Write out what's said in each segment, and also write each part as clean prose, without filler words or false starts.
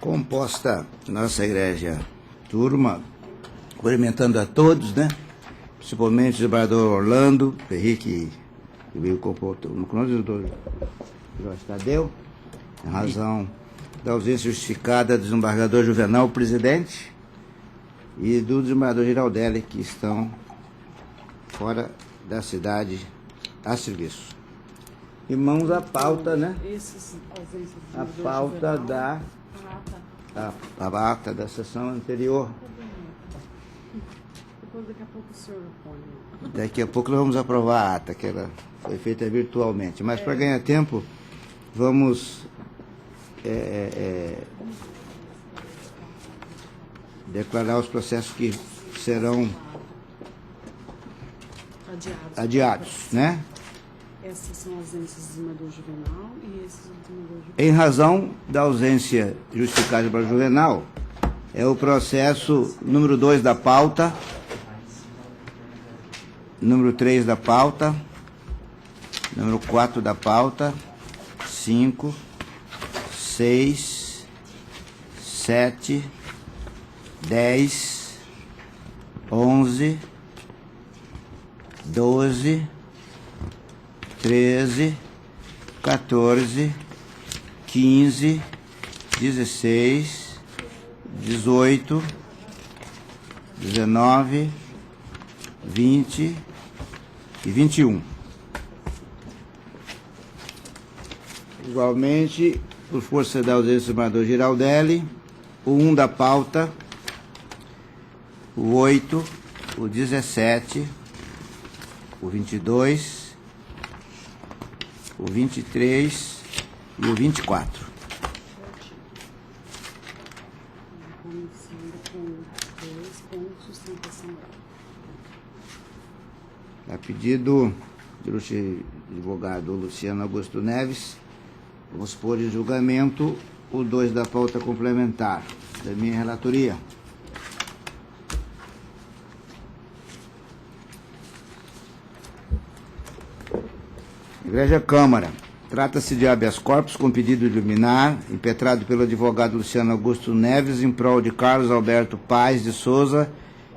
Composta nossa igreja, turma, cumprimentando a todos, né? principalmente o desembargador Orlando Perri, que veio compor no doutor Jorge Tadeu, em razão da ausência justificada do desembargador Juvenal, presidente, e do desembargador Giraldelli, que estão fora da cidade a serviço. Irmãos, a pauta, né? A pauta da a ata da sessão anterior. Depois, daqui a pouco o senhor põe. Daqui a pouco nós vamos aprovar a ata, que ela foi feita virtualmente. Mas para ganhar tempo, vamos declarar os processos que serão adiados, né? Essas são ausências do desembargador Juvenal e esses do desembargador Juvenal. Em razão da ausência justificada para o Juvenal, é o processo número 2 da pauta, número 3 da pauta, número 4 da pauta, 5, 6, 7, 10, 11, 12, 13, 14, 15, 16, 18, 19, 20 e 21. Igualmente, por força da ausência do desembargador Giraldelli, o 1 da pauta, o 8, o 17, o 22, o 23 e o 24. A pedido do advogado Luciano Augusto Neves, vamos pôr em julgamento o 2 da pauta complementar da minha relatoria. Igreja Câmara. Trata-se de habeas corpus com pedido de liminar, impetrado pelo advogado Luciano Augusto Neves, em prol de Carlos Alberto Paes de Souza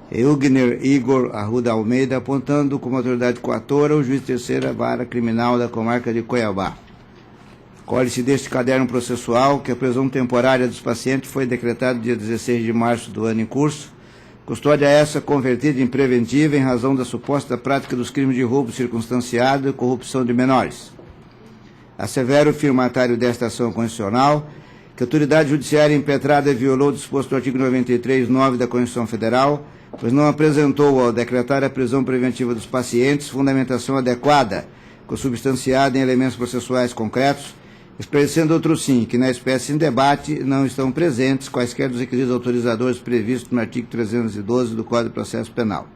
e Eugner Igor Arruda Almeida, apontando como autoridade coatora o juiz terceira vara criminal da comarca de Cuiabá. Colhe-se deste caderno processual que a prisão temporária dos pacientes foi decretada dia 16 de março do ano em curso, custódia essa convertida em preventiva em razão da suposta prática dos crimes de roubo circunstanciado e corrupção de menores. Assevera o firmatário desta ação constitucional que a autoridade judiciária impetrada violou o disposto do artigo 93(9) da Constituição Federal, pois não apresentou, ao decretar a prisão preventiva dos pacientes, fundamentação adequada, consubstanciada em elementos processuais concretos, esclarecendo outro sim, que na espécie em debate não estão presentes quaisquer dos requisitos autorizadores previstos no artigo 312 do Código de Processo Penal.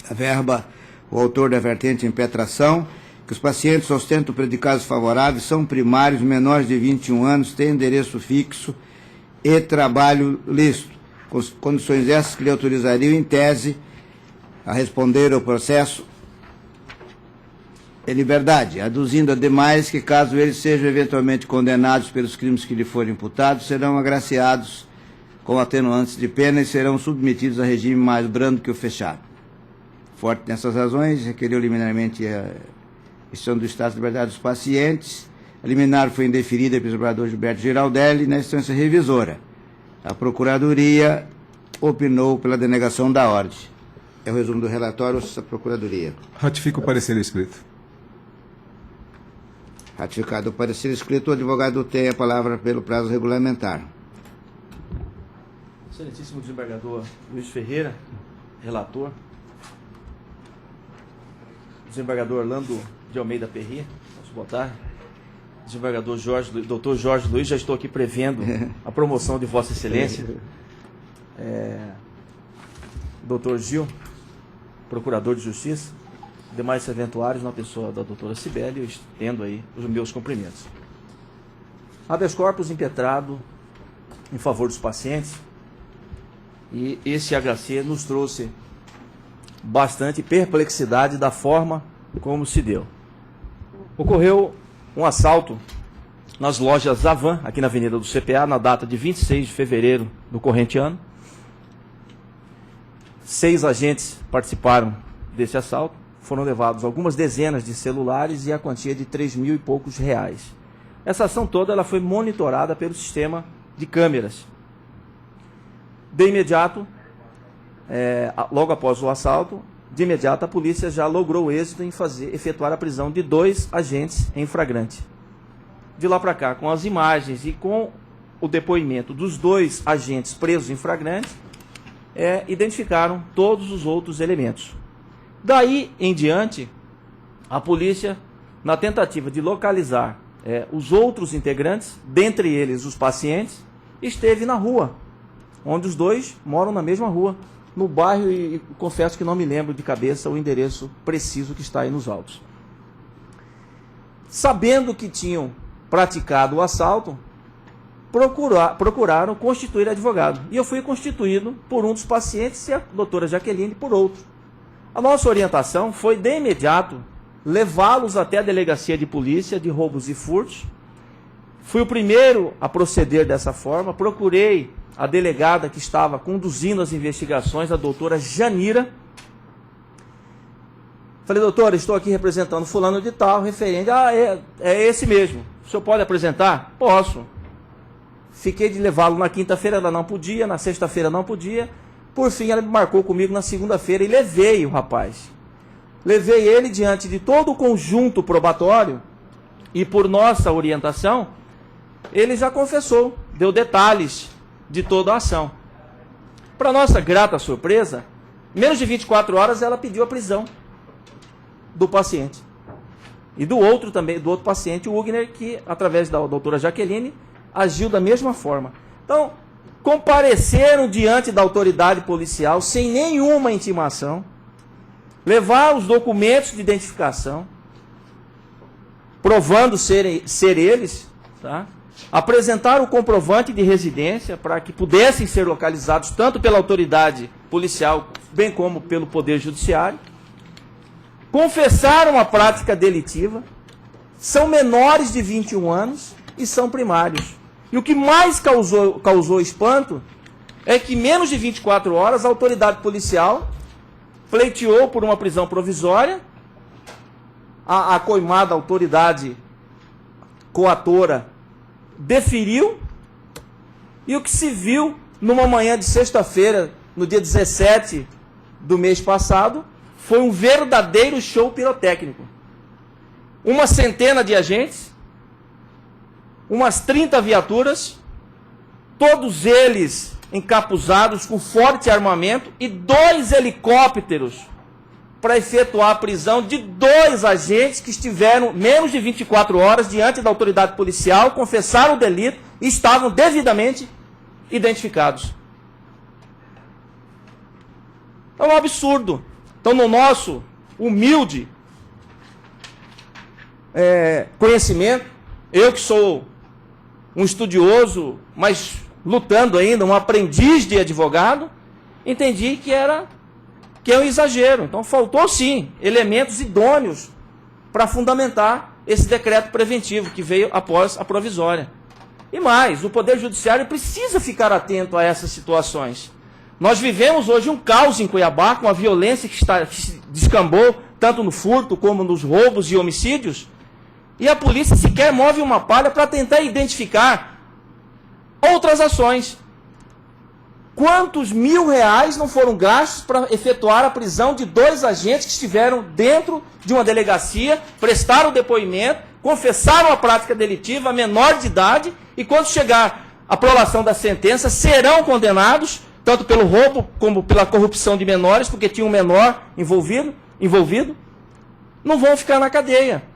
Averba o autor da vertente impetração que os pacientes ostentam predicados favoráveis, são primários, menores de 21 anos, têm endereço fixo e trabalho lícito, condições essas que lhe autorizariam, em tese, a responder ao processo em liberdade, aduzindo ademais que, caso eles sejam eventualmente condenados pelos crimes que lhe forem imputados, serão agraciados com atenuantes de pena e serão submetidos a regime mais brando que o fechado. Forte nessas razões, requeriu liminarmente a questão do estado de liberdade dos pacientes. A liminar foi indeferida pelo desembargador Gilberto Giraldelli na instância revisora. A Procuradoria opinou pela denegação da ordem. É o resumo do relatório da Procuradoria. Ratifico o parecer escrito. Ratificado o parecer escrito, o advogado tem a palavra pelo prazo regulamentar. Excelentíssimo desembargador Luiz Ferreira, relator. Desembargador Orlando de Almeida Perri, posso botar? Desembargador Dr. Jorge Luiz, já estou aqui prevendo a promoção de Vossa Excelência. Dr. Gil, Procurador de Justiça, demais eventuários, na pessoa da doutora Cibele, eu estendo aí os meus cumprimentos. Habeas corpus impetrado em favor dos pacientes, e esse HC nos trouxe bastante perplexidade da forma como se deu. Ocorreu um assalto nas lojas Avan, aqui na Avenida do CPA, na data de 26 de fevereiro do corrente ano. 6 agentes participaram desse assalto. Foram levados algumas dezenas de celulares e a quantia de 3.000 e poucos reais. Essa ação toda ela foi monitorada pelo sistema de câmeras. De imediato, logo após o assalto, de imediato a polícia já logrou êxito em efetuar a prisão de 2 agentes em flagrante. De lá para cá, com as imagens e com o depoimento dos 2 agentes presos em flagrante, identificaram todos os outros elementos. Daí em diante, a polícia, na tentativa de localizar os outros integrantes, dentre eles os pacientes, esteve na rua, onde os 2 moram na mesma rua, no bairro, e confesso que não me lembro de cabeça o endereço preciso que está aí nos autos. Sabendo que tinham praticado o assalto, procuraram constituir advogado. E eu fui constituído por um dos pacientes e a doutora Jaqueline por outro. A nossa orientação foi, de imediato, levá-los até a delegacia de polícia de roubos e furtos. Fui o primeiro a proceder dessa forma, procurei a delegada que estava conduzindo as investigações, a doutora Janira. Falei, doutora, estou aqui representando fulano de tal, referente, é esse mesmo. O senhor pode apresentar? Posso. Fiquei de levá-lo na quinta-feira, ela não podia, na sexta-feira não podia. Por fim, ela me marcou comigo na segunda-feira e levei o rapaz. Levei ele diante de todo o conjunto probatório e, por nossa orientação, ele já confessou, deu detalhes de toda a ação. Para nossa grata surpresa, menos de 24 horas ela pediu a prisão do paciente. E do outro também, do outro paciente, o Ugner, que através da doutora Jaqueline agiu da mesma forma. Então, compareceram diante da autoridade policial sem nenhuma intimação, levar os documentos de identificação, provando ser eles, tá? Apresentar o comprovante de residência para que pudessem ser localizados tanto pela autoridade policial, bem como pelo Poder Judiciário. Confessaram a prática delitiva, são menores de 21 anos e são primários. E o que mais causou espanto é que, menos de 24 horas, a autoridade policial pleiteou por uma prisão provisória, a coimada autoridade coatora deferiu, e o que se viu numa manhã de sexta-feira, no dia 17 do mês passado, foi um verdadeiro show pirotécnico. Uma centena de agentes, umas 30 viaturas, todos eles encapuzados com forte armamento e 2 helicópteros para efetuar a prisão de 2 agentes que estiveram menos de 24 horas diante da autoridade policial, confessaram o delito e estavam devidamente identificados. É um absurdo. Então, no nosso humilde conhecimento, eu que sou um estudioso, mas lutando ainda, um aprendiz de advogado, entendi que é um exagero. Então, faltou sim elementos idôneos para fundamentar esse decreto preventivo que veio após a provisória. E mais, o Poder Judiciário precisa ficar atento a essas situações. Nós vivemos hoje um caos em Cuiabá, com a violência que se descambou, tanto no furto como nos roubos e homicídios, e a polícia sequer move uma palha para tentar identificar outras ações. Quantos R$1.000 não foram gastos para efetuar a prisão de 2 agentes que estiveram dentro de uma delegacia, prestaram depoimento, confessaram a prática delitiva, menor de idade, e quando chegar a prolação da sentença, serão condenados, tanto pelo roubo como pela corrupção de menores, porque tinha um menor envolvido, não vão ficar na cadeia.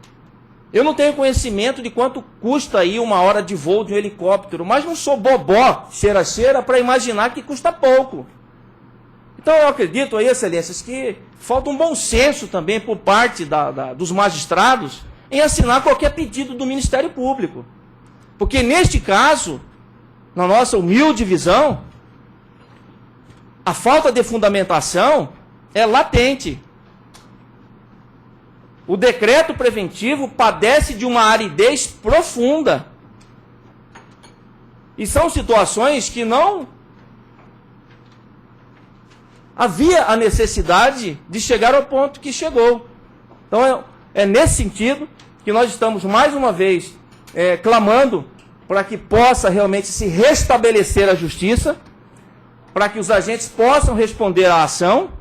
Eu não tenho conhecimento de quanto custa aí 1 hora de voo de um helicóptero, mas não sou bobó, cheira para imaginar que custa pouco. Então eu acredito aí, excelências, que falta um bom senso também por parte dos magistrados em assinar qualquer pedido do Ministério Público. Porque neste caso, na nossa humilde visão, a falta de fundamentação é latente. O decreto preventivo padece de uma aridez profunda. E são situações que não havia a necessidade de chegar ao ponto que chegou. Então, é nesse sentido que nós estamos, mais uma vez, clamando para que possa realmente se restabelecer a justiça, para que os agentes possam responder à ação.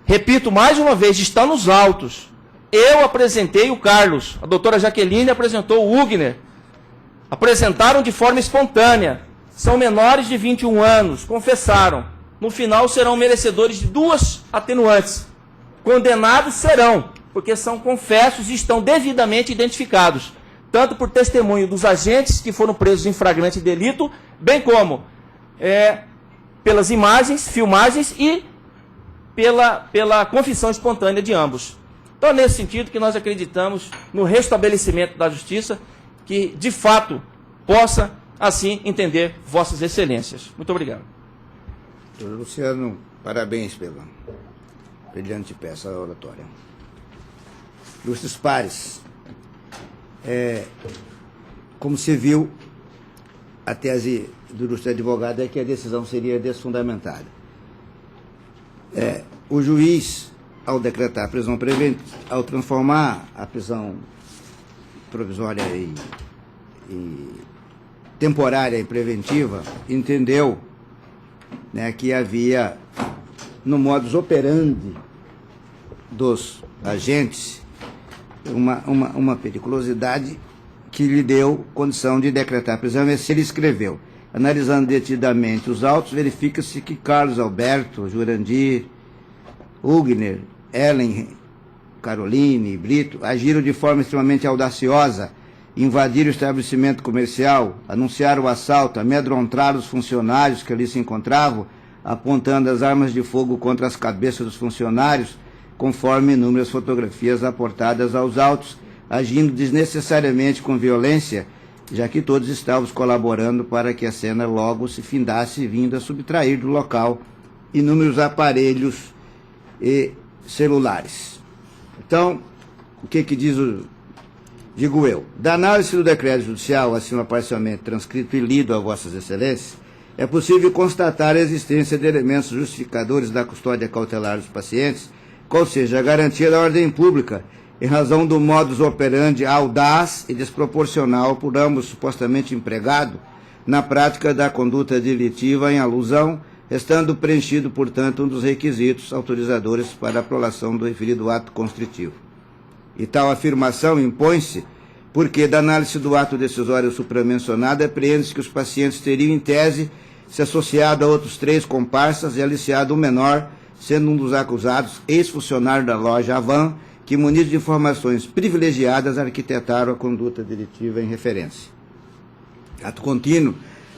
Repito, mais uma vez, está nos autos. Eu apresentei o Carlos, a doutora Jaqueline apresentou o Ugner. Apresentaram de forma espontânea. São menores de 21 anos, confessaram. No final serão merecedores de 2 atenuantes. Condenados serão, porque são confessos e estão devidamente identificados, tanto por testemunho dos agentes que foram presos em flagrante delito, bem como pelas imagens, filmagens e pela confissão espontânea de ambos. Então, é nesse sentido que nós acreditamos no restabelecimento da justiça, que, de fato, possa, assim, entender vossas excelências. Muito obrigado. Doutor Luciano, parabéns pela brilhante peça oratória. Ilustres pares, como se viu, a tese do ilustre advogado é que a decisão seria desfundamentada. O juiz, ao decretar a prisão preventiva, ao transformar a prisão provisória e temporária em preventiva, entendeu, né, que havia, no modus operandi dos agentes, uma periculosidade que lhe deu condição de decretar a prisão. Esse ele escreveu: analisando detidamente os autos, verifica-se que Carlos Alberto, Jurandir, Ugner, Ellen, Caroline e Brito agiram de forma extremamente audaciosa, invadiram o estabelecimento comercial, anunciaram o assalto, amedrontaram os funcionários que ali se encontravam, apontando as armas de fogo contra as cabeças dos funcionários, conforme inúmeras fotografias aportadas aos autos, agindo desnecessariamente com violência, já que todos estávamos colaborando para que a cena logo se findasse, vindo a subtrair do local inúmeros aparelhos e celulares. Então, o que diz digo eu? Da análise do decreto judicial, acima parcialmente transcrito e lido a vossas excelências, é possível constatar a existência de elementos justificadores da custódia cautelar dos pacientes, qual seja a garantia da ordem pública, em razão do modus operandi audaz e desproporcional por ambos supostamente empregado na prática da conduta delitiva em alusão, restando preenchido, portanto, um dos requisitos autorizadores para a prolação do referido ato constritivo. E tal afirmação impõe-se porque, da análise do ato decisório supramencionado, apreende-se que os pacientes teriam, em tese, se associado a outros 3 comparsas e aliciado um menor, sendo um dos acusados ex-funcionário da loja Avan, que, munido de informações privilegiadas, arquitetaram a conduta delitiva em referência. Ato contínuo,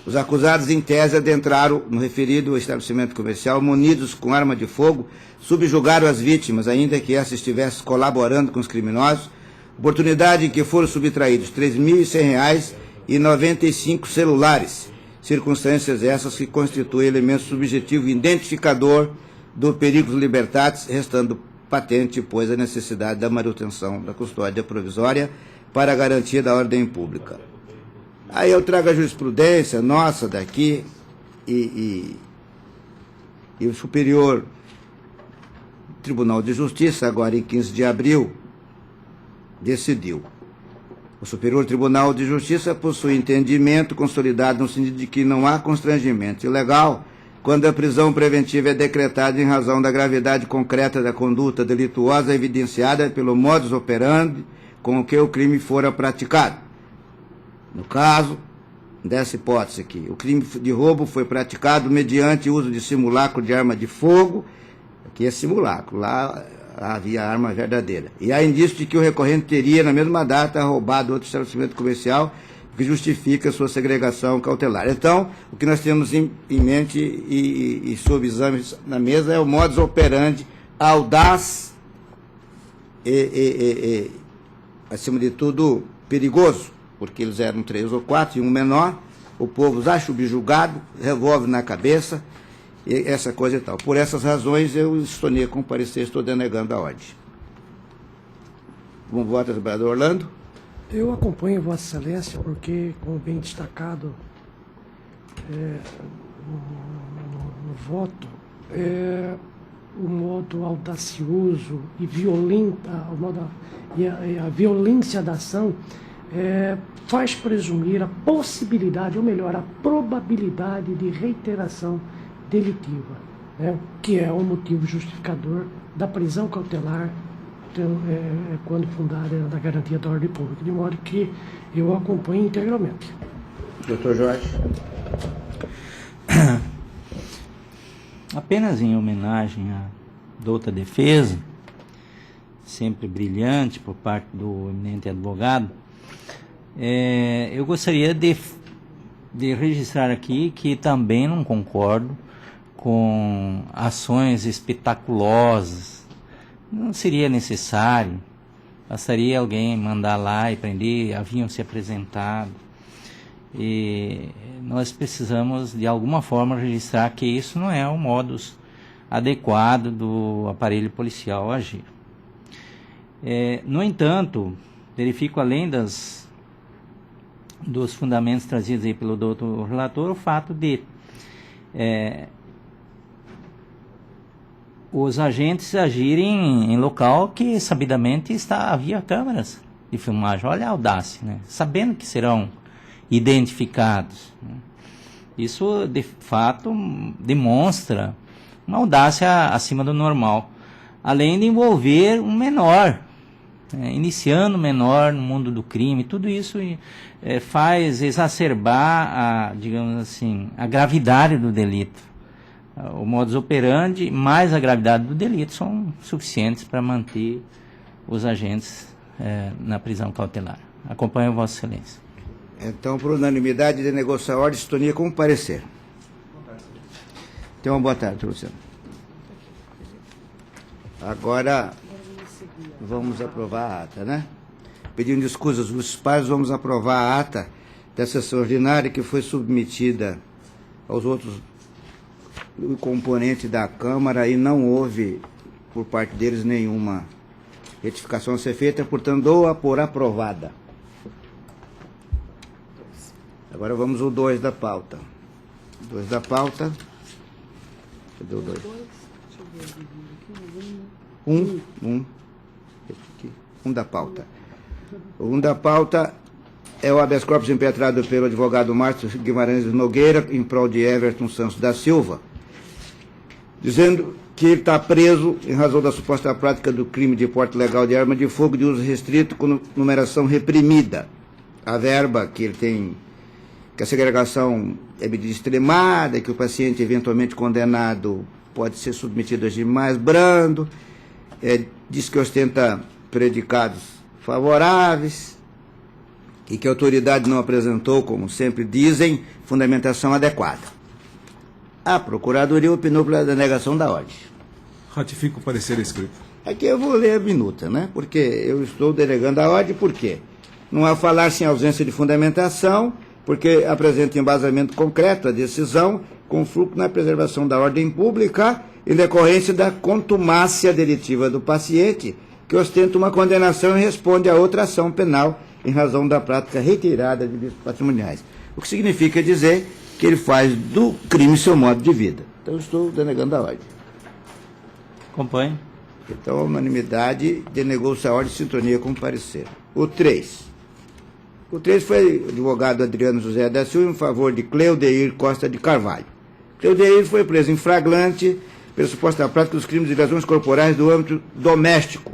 os acusados, em tese, adentraram no referido estabelecimento comercial, munidos com arma de fogo, subjugaram as vítimas, ainda que essas estivessem colaborando com os criminosos, oportunidade em que foram subtraídos R$ 3.100 e 95 celulares, circunstâncias essas que constituem elemento subjetivo identificador do perigo libertatis, restando patente, pois, a necessidade da manutenção da custódia provisória para a garantia da ordem pública. Aí eu trago a jurisprudência nossa daqui e o Superior Tribunal de Justiça, agora em 15 de abril, decidiu. O Superior Tribunal de Justiça possui entendimento consolidado no sentido de que não há constrangimento ilegal quando a prisão preventiva é decretada em razão da gravidade concreta da conduta delituosa evidenciada pelo modus operandi com que o crime fora praticado. No caso dessa hipótese aqui, o crime de roubo foi praticado mediante uso de simulacro de arma de fogo, aqui é simulacro, lá havia arma verdadeira. E há indício de que o recorrente teria, na mesma data, roubado outro estabelecimento comercial, que justifica sua segregação cautelar. Então, o que nós temos em mente e sob exame na mesa é o modus operandi audaz e, acima de tudo, perigoso, porque eles eram 3 ou 4 e um menor, o povo já subjugado, revólver na cabeça, e essa coisa e tal. Por essas razões, eu estou a comparecer, estou denegando a ordem. Como vota, vereador Orlando? Eu acompanho Vossa Excelência porque, como bem destacado no voto, o modo audacioso e violento, a violência da ação faz presumir a possibilidade, ou melhor, a probabilidade de reiteração delitiva, né, que é o motivo justificador da prisão cautelar quando fundada na garantia da ordem pública, de modo que eu acompanho integralmente. Doutor Jorge. Apenas em homenagem à douta defesa, sempre brilhante por parte do eminente advogado, eu gostaria de registrar aqui que também não concordo com ações espetaculosas. Não seria necessário, bastaria alguém mandar lá e prender, haviam se apresentado. E nós precisamos de alguma forma registrar que isso não é o modus adequado do aparelho policial agir. No entanto, verifico além dos fundamentos trazidos aí pelo doutor relator o fato de os agentes agirem em local que sabidamente havia câmeras de filmagem. Olha a audácia, né? Sabendo que serão identificados, né? Isso de fato demonstra uma audácia acima do normal, além de envolver um menor, iniciando um menor no mundo do crime. Tudo isso faz exacerbar digamos assim, a gravidade do delito. O modus operandi mais a gravidade do delito são suficientes para manter os agentes na prisão cautelar. Acompanho Vossa Excelência. Então, por unanimidade, de negociar a ordem, sintonia com parecer. Então, boa tarde, Luciano. Agora, vamos aprovar a ata, né? Pedindo escusas dos pares, vamos aprovar a ata da sessão ordinária que foi submetida aos outros componentes da Câmara e não houve, por parte deles, nenhuma retificação a ser feita, portanto, dou-a por aprovada. Agora vamos ao 2 da pauta. 2 da pauta. Cadê o 2? Deixa eu ver aqui. 1 da pauta. O 1 da pauta é o habeas corpus impetrado pelo advogado Márcio Guimarães Nogueira em prol de Everton Santos da Silva, dizendo que ele está preso em razão da suposta prática do crime de porte legal de arma de fogo de uso restrito com numeração reprimida. A verba que ele tem, que a segregação é medida extremada, que o paciente eventualmente condenado pode ser submetido a regime mais brando, diz que ostenta predicados favoráveis e que a autoridade não apresentou, como sempre dizem, fundamentação adequada. A Procuradoria opinou pela denegação da ordem. Ratifico o parecer escrito. Aqui eu vou ler a minuta, né? Porque eu estou denegando a ordem, por quê? Não há falar-se em ausência de fundamentação, porque apresenta embasamento concreto a decisão, com fluxo na preservação da ordem pública em decorrência da contumácia delitiva do paciente, que ostenta uma condenação e responde a outra ação penal em razão da prática reiterada de delitos patrimoniais. O que significa dizer que ele faz do crime seu modo de vida. Então, eu estou denegando a ordem. Acompanho. Então, a unanimidade denegou-se a ordem de sintonia com o parecer. O 3. O 3 foi o advogado Adriano José da Silva em favor de Cleudeir Costa de Carvalho. Cleudeir foi preso em flagrante pela suposta prática dos crimes de lesões corporais do âmbito doméstico.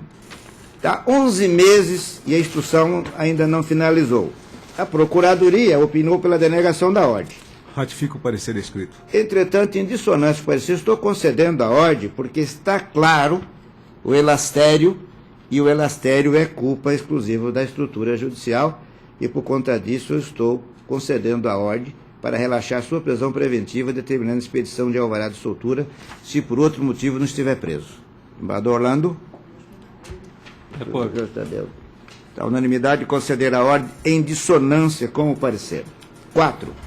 Está 11 meses e a instrução ainda não finalizou. A Procuradoria opinou pela denegação da ordem. Ratifico o parecer escrito. Entretanto, em dissonância com o parecer, estou concedendo a ordem porque está claro o elastério, e o elastério é culpa exclusiva da estrutura judicial, e por conta disso eu estou concedendo a ordem para relaxar sua prisão preventiva, determinando a expedição de alvará de soltura, se por outro motivo não estiver preso. Embaixador Orlando? De acordo. A unanimidade de conceder a ordem em dissonância com o parecer. 4.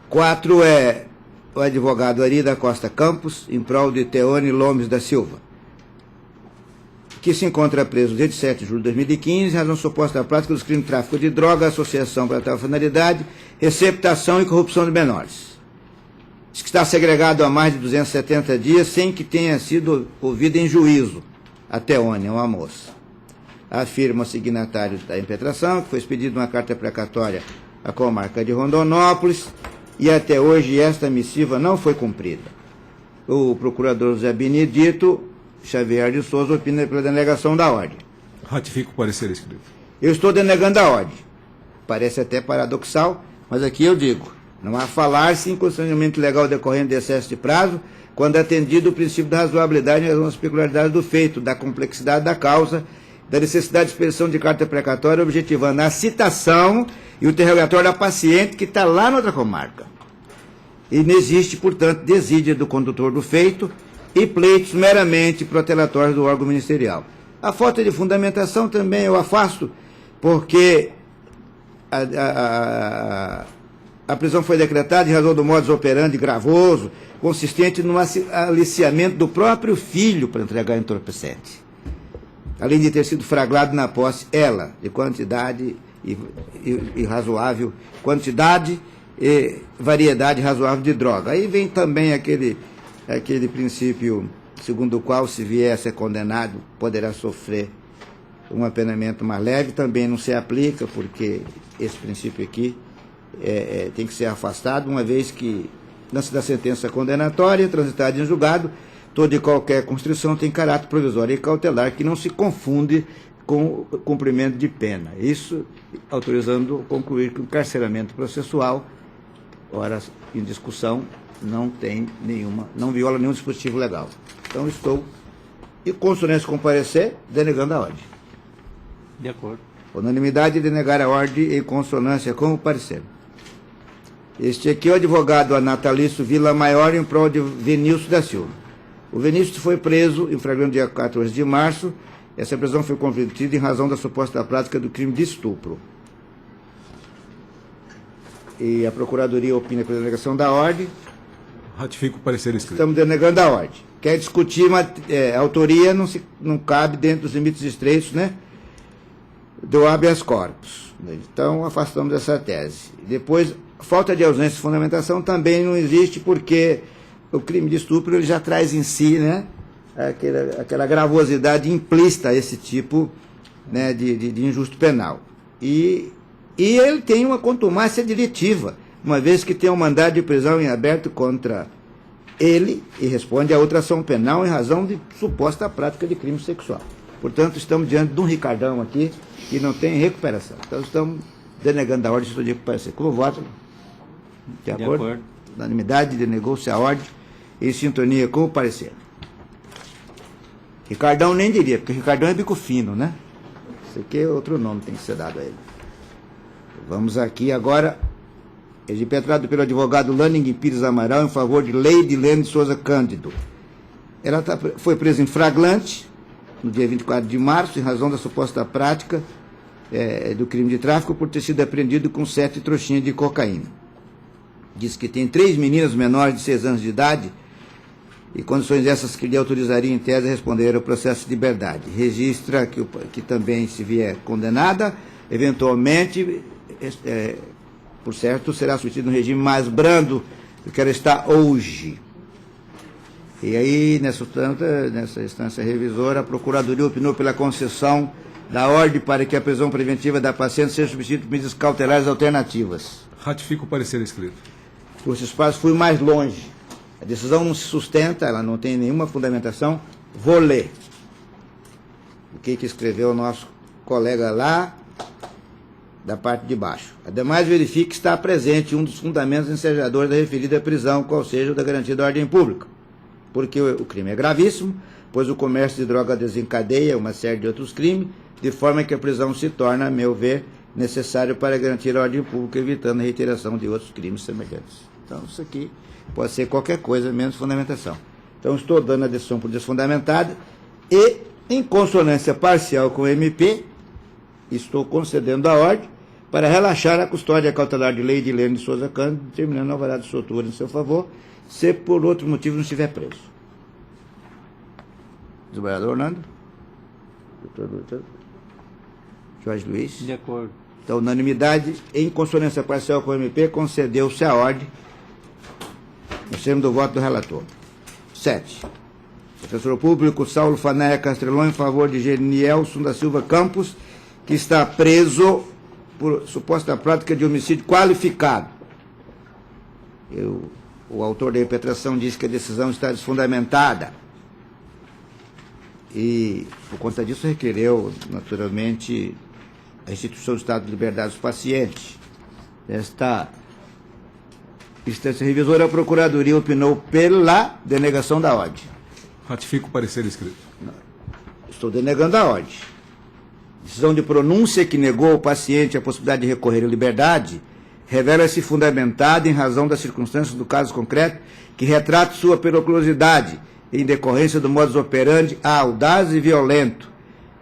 4 é o advogado Ari da Costa Campos, em prol de Teone Lomes da Silva, que se encontra preso desde 7 de julho de 2015, em razão suposta da prática dos crimes de tráfico de droga, associação para tal finalidade, receptação e corrupção de menores. diz que está segregado há mais de 270 dias sem que tenha sido ouvido em juízo. Até ontem, uma moça. Afirma o signatário da impetração que foi expedida uma carta precatória à comarca de Rondonópolis e até hoje esta missiva não foi cumprida. O procurador José Benedito Xavier de Souza opina pela denegação da ordem. Ratifico o parecer escrito. Eu estou denegando a ordem. Parece até paradoxal, mas aqui eu digo, não há falar-se em constrangimento legal decorrente de excesso de prazo, quando atendido o princípio da razoabilidade em razão das peculiaridades do feito, da complexidade da causa, da necessidade de expressão de carta precatória, objetivando a citação e o interrogatório da paciente que está lá na outra comarca. E não existe, portanto, desídia do condutor do feito e pleitos meramente protelatórios do órgão ministerial. A falta de fundamentação também eu afasto, porque a prisão foi decretada em razão do modus operandi gravoso, consistente no aliciamento do próprio filho para entregar entorpecente. Além de ter sido flagrado na posse, ela, de quantidade e razoável, quantidade e variedade razoável de droga. Aí vem também aquele princípio segundo o qual, se vier a ser condenado, poderá sofrer um apenamento mais leve, também não se aplica, porque esse princípio aqui tem que ser afastado, uma vez que, antes da sentença condenatória, transitada em julgado, toda e qualquer constrição tem caráter provisório e cautelar, que não se confunde com o cumprimento de pena. Isso autorizando concluir que o carceramento processual, ora em discussão, não viola nenhum dispositivo legal. Então estou, em consonância com o parecer, denegando a ordem. De acordo. Unanimidade de negar a ordem em consonância com o parecer. Este aqui é o advogado Natalício Vila Maior em prol de Vinícius da Silva. O Vinícius foi preso em flagrante dia 14 de março. Essa prisão foi convertida em razão da suposta prática do crime de estupro. E a Procuradoria opina pela denegação da ordem. Ratifico o parecer escrito. Estamos denegando a ordem. Quer discutir, mas a autoria não cabe dentro dos limites estreitos, né, do habeas corpus. Então, afastamos essa tese. Depois, falta de ausência de fundamentação também não existe, porque o crime de estupro ele já traz em si, né, aquela gravosidade implícita a esse tipo, né, de injusto penal. E ele tem uma contumácia diretiva, uma vez que tem um mandado de prisão em aberto contra ele e responde a outra ação penal em razão de suposta prática de crime sexual. Portanto, estamos diante de um Ricardão aqui que não tem recuperação. Então, estamos denegando a ordem, se eu digo parecer. Como voto? De acordo? Unanimidade, denegou-se a ordem em sintonia com o parecer. Ricardão nem diria, porque Ricardão é bico fino, né? Isso aqui é outro nome que tem que ser dado a ele. Vamos aqui agora, impetrado pelo advogado Lanning Pires Amaral em favor de Leidilene de Souza Cândido. Ela foi presa em flagrante no dia 24 de março, em razão da suposta prática do crime de tráfico, por ter sido apreendido com 7 trouxinhas de cocaína. Diz que tem 3 meninas menores de 6 anos de idade, e condições essas que lhe autorizariam, em tese, a responder ao processo de liberdade. Registra que também, se vier condenada, eventualmente, por certo, será submetido no regime mais brando do que ela está hoje. E aí, nessa instância revisora, a Procuradoria opinou pela concessão da ordem para que a prisão preventiva da paciente seja substituída por medidas cautelares alternativas. Ratifico o parecer escrito. Por esse espaço, fui mais longe. A decisão não se sustenta, ela não tem nenhuma fundamentação. Vou ler o que escreveu o nosso colega lá, da parte de baixo. Ademais, verifique que está presente um dos fundamentos ensejadores da referida prisão, qual seja o da garantia da ordem pública. Porque o crime é gravíssimo, pois o comércio de droga desencadeia uma série de outros crimes, de forma que a prisão se torna, a meu ver, necessário para garantir a ordem pública, evitando a reiteração de outros crimes semelhantes. Então, isso aqui pode ser qualquer coisa, menos fundamentação. Então, estou dando a decisão por desfundamentada e, em consonância parcial com o MP, estou concedendo a ordem para relaxar a custódia cautelar de Leidilene de Souza Cândido, determinando a alvará de soltura em seu favor, se por outro motivo não estiver preso. Desembargador Orlando? Doutor Jorge Luiz? De acordo. Então, unanimidade, em consonância parcial com o MP, concedeu-se a ordem Nós temos do voto do relator. 7. Defensor público Saulo Fanéia Castrelon em favor de Genielson da Silva Campos, que está preso por suposta prática de homicídio qualificado. O autor da impetração disse que a decisão está desfundamentada. E, por conta disso, requereu, naturalmente, a instituição do estado de liberdade dos pacientes. Esta instância revisora, a Procuradoria opinou pela denegação da ordem. Ratifico o parecer escrito. Estou denegando a ordem. Decisão de pronúncia que negou ao paciente a possibilidade de recorrer à liberdade revela-se fundamentada em razão das circunstâncias do caso concreto que retrata sua periculosidade em decorrência do modus operandi audaz e violento,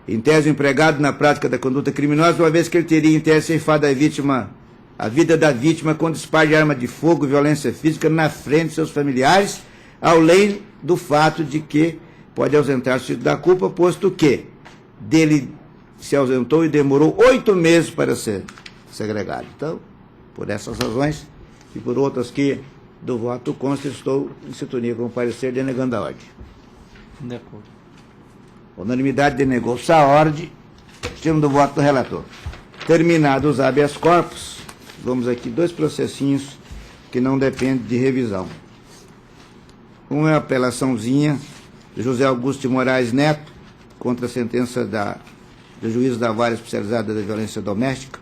em tese empregado na prática da conduta criminosa, uma vez que ele teria em tese ceifado a vida da vítima com disparo de arma de fogo e violência física na frente de seus familiares, além do fato de que pode ausentar-se da culpa, posto que dele se ausentou e demorou 8 meses para ser segregado. Então, por essas razões e por outras que do voto consta, estou em sintonia com o parecer denegando a ordem. De acordo. Unanimidade denegou-se a ordem. Estimo do voto do relator. Terminados os habeas corpus, vamos aqui 2 processinhos que não dependem de revisão. Um é a apelaçãozinha de José Augusto de Moraes Neto contra a sentença do juiz da vara especializada da violência doméstica,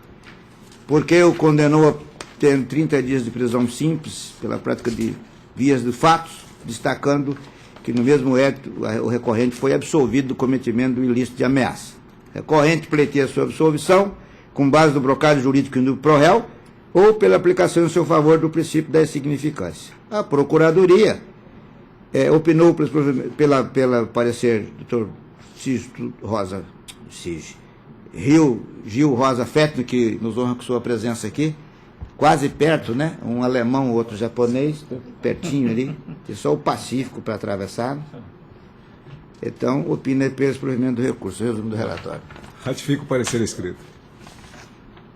porque o condenou a ter 30 dias de prisão simples pela prática de vias de fatos, destacando que no mesmo édito o recorrente foi absolvido do cometimento do ilícito de ameaça. O recorrente pleiteia sua absolvição com base no brocado jurídico do pro-réu ou pela aplicação em seu favor do princípio da insignificância. A Procuradoria opinou pela parecer do Dr. Gil Rosa Fettner, que nos honra com sua presença aqui, quase perto, né? Um alemão, outro japonês, pertinho ali, tem só o Pacífico para atravessar. Então, opina pelo provimento do recurso. Resumo do relatório. Ratifico o parecer escrito.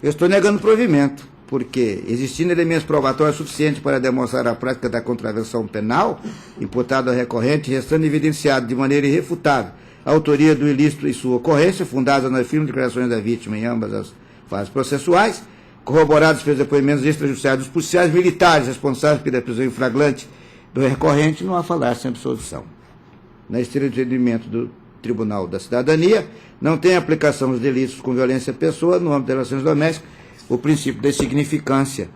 Eu estou negando o provimento, porque, existindo elementos probatórios suficientes para demonstrar a prática da contravenção penal, imputado ao recorrente, restando evidenciado de maneira irrefutável a autoria do ilícito e sua ocorrência, fundada nas firmes declarações da vítima em ambas as fases processuais, corroborados pelos depoimentos extrajudiciais dos policiais militares responsáveis pela prisão em flagrante do recorrente, não há falar sem absolvição. Na esteira de entendimento do Tribunal da Cidadania, não tem aplicação dos delitos com violência à pessoa no âmbito das relações domésticas, o princípio da insignificância,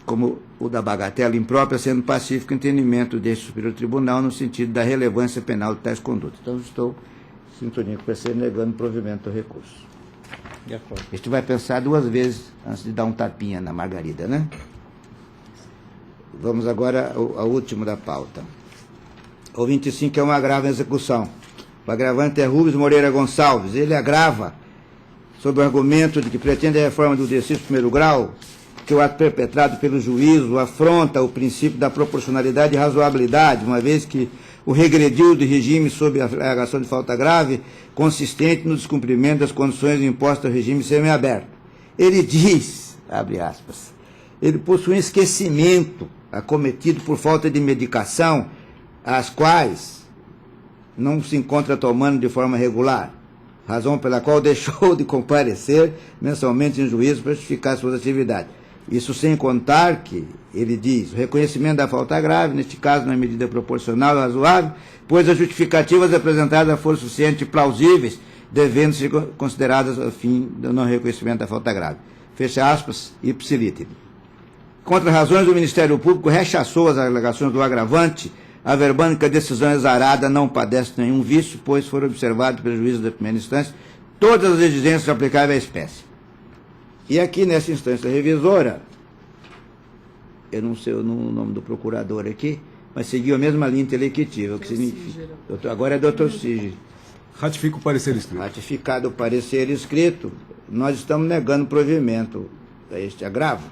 como o da bagatela imprópria, sendo pacífico o entendimento deste Superior Tribunal no sentido da relevância penal de tais condutas. Então, estou em sintonia com o parecer negando o provimento do recurso. De acordo. Este vai pensar 2 vezes antes de dar um tapinha na Margarida, né? Vamos agora ao último da pauta. O 25 é um agravo em execução. O agravante é Rubens Moreira Gonçalves. Ele agrava sob o argumento de que pretende a reforma do exercício de primeiro grau, que o ato perpetrado pelo juízo afronta o princípio da proporcionalidade e razoabilidade, uma vez que o regrediu do regime sob a alegação de falta grave, consistente no descumprimento das condições impostas ao regime semiaberto. Ele diz, abre aspas, ele possui um esquecimento acometido por falta de medicação, as quais não se encontra tomando de forma regular, razão pela qual deixou de comparecer mensalmente em juízo para justificar suas atividades. Isso sem contar que, ele diz, o reconhecimento da falta grave, neste caso na medida proporcional e razoável, pois as justificativas apresentadas foram suficientes e plausíveis, devendo ser consideradas a fim do não reconhecimento da falta grave. Fecha aspas, ipsi litteris. Contra razões, o Ministério Público rechaçou as alegações do agravante, averbando que a decisão exarada não padece nenhum vício, pois foram observados pelo juízo da primeira instância todas as exigências aplicáveis à espécie. E aqui, nessa instância revisora, eu não sei o nome do procurador aqui, mas seguiu a mesma linha intelectiva, o que significa... Agora é Dr. Sige. Ratifico o parecer escrito. Ratificado o parecer escrito, nós estamos negando o provimento a este agravo,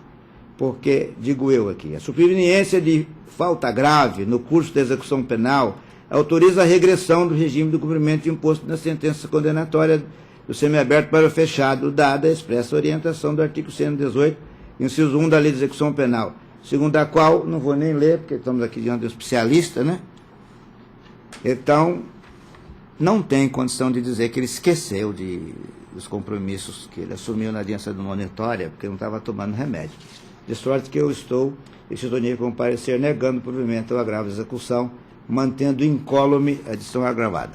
porque, digo eu aqui, a superveniência de falta grave no curso da execução penal autoriza a regressão do regime do cumprimento de imposto na sentença condenatória do semiaberto para o fechado, dada a expressa orientação do artigo 118, inciso 1 da Lei de Execução Penal, segundo a qual, não vou nem ler, porque estamos aqui diante de um especialista, né? Então, não tem condição de dizer que ele esqueceu dos compromissos que ele assumiu na audiência do monitória, porque não estava tomando remédio. De sorte que eu estou com um parecer negando o provimento ao agravo de execução, mantendo incólume a decisão agravada.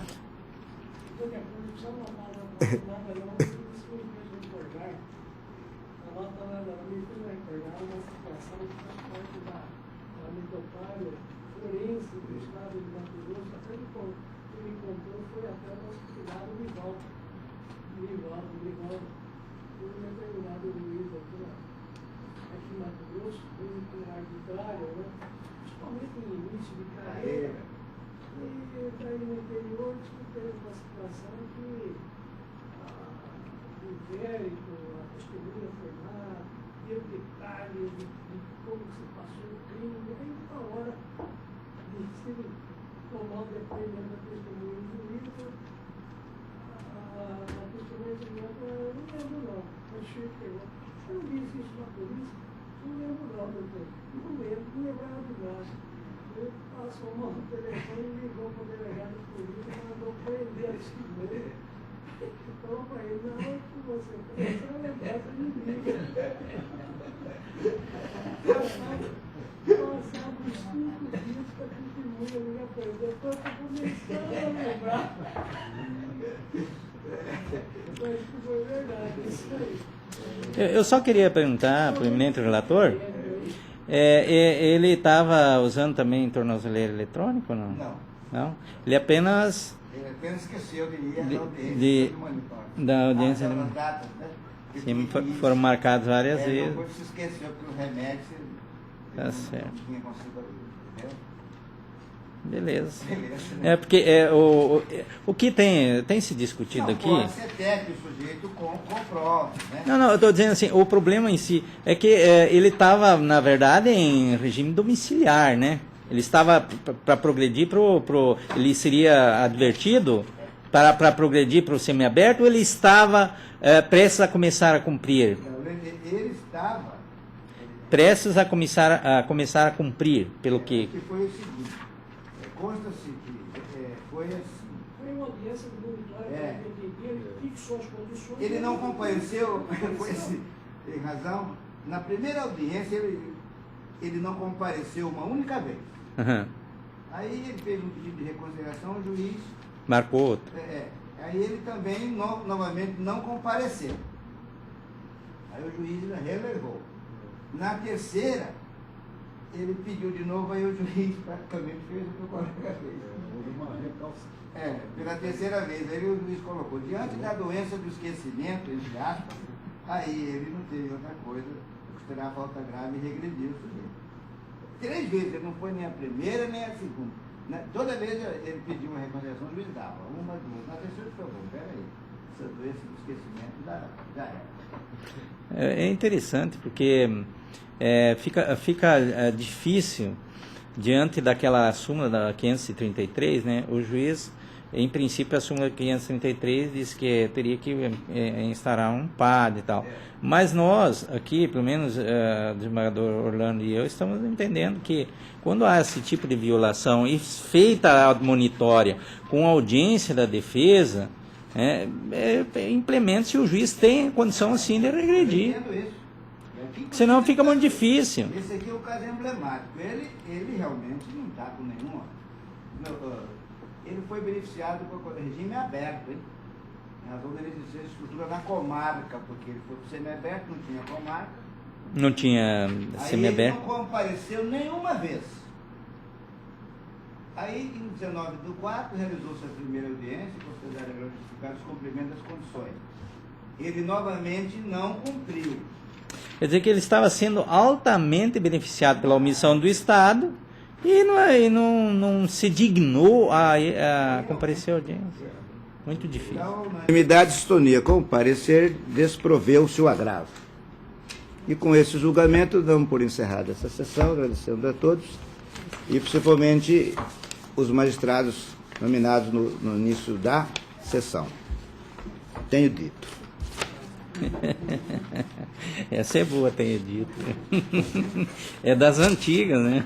Principalmente no início de carreira, e daí no interior teve uma situação que o inquérito, a testemunha foi lá, deu detalhes de como se passou o crime, e aí na hora de se tomar o depoimento da testemunha do juiz, a testemunha do juiz falou, não lembro não, o chefe pegou, eu não disse isso na polícia, não lembro não, doutor. Não lembro, não lembrava de nada. Ele passou a mão no telefone e ligou para o delegado de polícia e mandou prender esse moço. Então, para ele, na hora que você começar a lembrar, você me liga. Passava uns 5 dias que a testemunha me aprendeu, depois eu comecei a lembrar. Então, isso foi verdade, isso aí. Eu só queria perguntar para o eminente relator, ele estava usando também tornozeleiro eletrônico ou não? Não. Não? Ele apenas... Ele apenas esqueceu de ir à audiência do monitor. Da audiência das datas, né? Sim, foram marcados várias vezes. Depois se esqueceu, porque o remédio Tá certo. não tinha conseguido, entendeu? Beleza. Beleza, né? Porque o que tem se discutido aqui... Pode ser técnico, o sujeito comprova, né? Não, eu estou dizendo assim, o problema em si é que ele estava, na verdade, em regime domiciliar, né? Ele estava para progredir ele seria advertido para progredir para o semiaberto, ou ele estava prestes a começar a cumprir? Ele estava... Prestes a começar a cumprir, pelo que... Que foi o seguinte, consta-se que foi assim... Foi uma audiência do monitório, ele fixou as condições... Ele não compareceu, tem razão, na primeira audiência ele não compareceu uma única vez. Uhum. Aí ele fez um pedido de reconsideração, o juiz... Marcou outro. Aí ele também novamente não compareceu. Aí o juiz relevou. Na terceira, ele pediu de novo, aí o juiz praticamente fez o que o colega fez. Pela terceira vez, aí o juiz colocou, diante da doença do esquecimento, entre aspas, aí ele não teve outra coisa, considerar a falta grave e regredir o sujeito. 3 vezes, ele não foi nem a primeira nem a segunda. Toda vez ele pediu uma reconsideração, o juiz dava, uma, duas. Na terceira, por favor, peraí, essa doença do esquecimento já era. É interessante, porque fica difícil, diante daquela súmula da 533, né, o juiz, em princípio, a súmula 533 diz que teria que instaurar um PAD e tal. Mas nós, aqui, pelo menos o desembargador Orlando e eu, estamos entendendo que quando há esse tipo de violação e feita a monitória com a audiência da defesa, implementa-se, o juiz tem condição assim de regredir. Senão fica muito difícil. Esse aqui é o caso emblemático. Ele realmente não está com nenhuma... Ele foi beneficiado com o regime aberto, hein? Em razão dele exercer estrutura na comarca, porque ele foi para o semiaberto, não tinha comarca. Não tinha semiaberto. Aí ele não compareceu nenhuma vez. Aí, em 19/4, realizou-se a primeira audiência, considerada justificado os cumprimentos das condições. Ele novamente não cumpriu. Quer dizer que ele estava sendo altamente beneficiado pela omissão do Estado e não se dignou a comparecer à audiência. Muito difícil. Então, na unanimidade, sintonia com o parecer, desproveu-se o agravo. E com esse julgamento, damos por encerrada essa sessão, agradecendo a todos, e principalmente os magistrados nominados no início da sessão. Tenho dito. Essa é boa, tenha dito. É das antigas, né?